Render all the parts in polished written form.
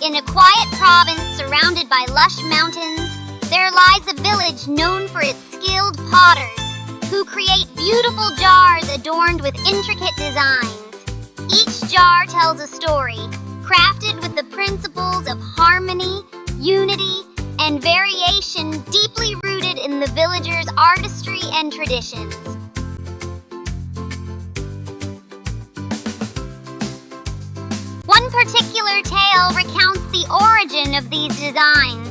In a quiet province surrounded by lush mountains, there lies a village known for its skilled potters, who create beautiful jars adorned with intricate designs. Each jar tells a story, crafted with the principles of harmony, unity, and variation deeply rooted in the villagers' artistry and traditions. One particular tale recounts the origin of these designs.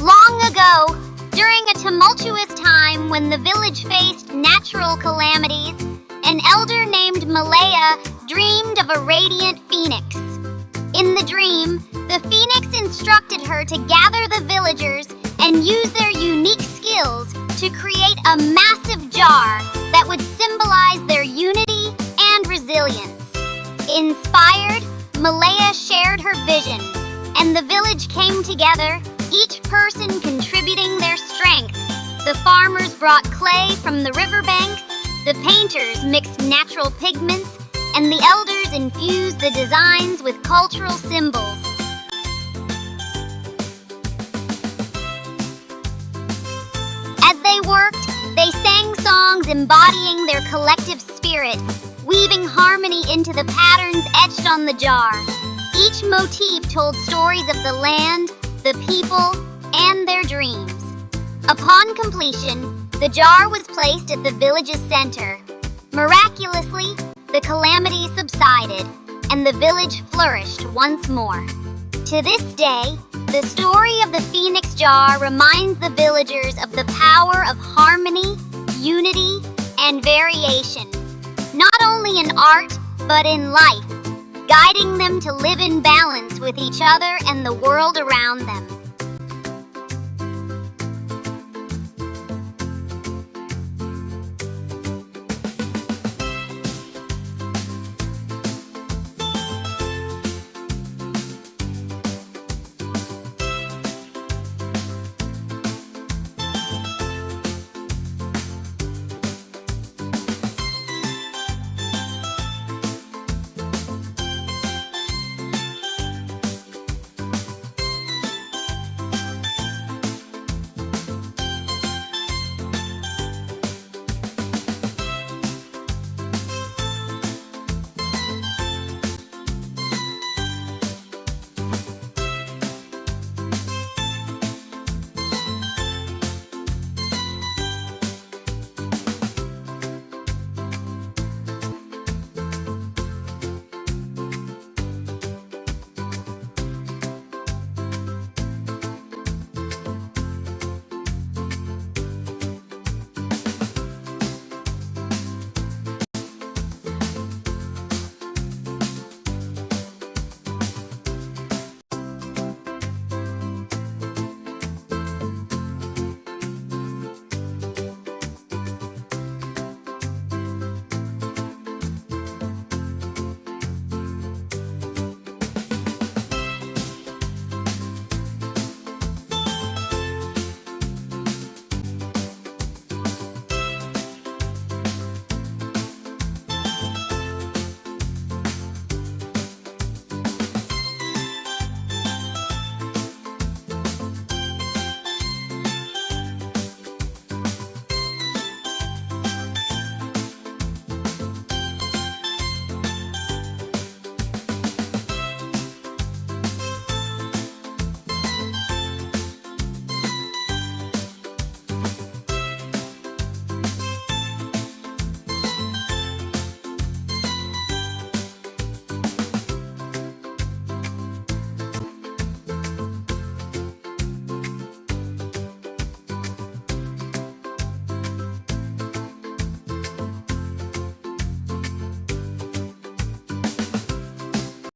Long ago, during a tumultuous time when the village faced natural calamities, an elder named Malaya dreamed of a radiant phoenix. In the dream, the phoenix instructed her to gather the villagers and use their unique skills to create a massive jar that would symbolize their unity and resilience. Inspired, Malaya shared her vision, and the village came together, each person contributing their strength. The farmers brought clay from the riverbanks, the painters mixed natural pigments, and the elders infused the designs with cultural symbols. As they worked, they sang songs embodying their collective spirit, weaving harmony into the patterns etched on the jar. Each motif told stories of the land, the people, and their dreams. Upon completion, the jar was placed at the village's center. Miraculously, the calamity subsided, and the village flourished once more. To this day, the story of the Phoenix jar reminds the villagers of the power of harmony, unity, and variation, not only in art, but in life, guiding them to live in balance with each other and the world around them.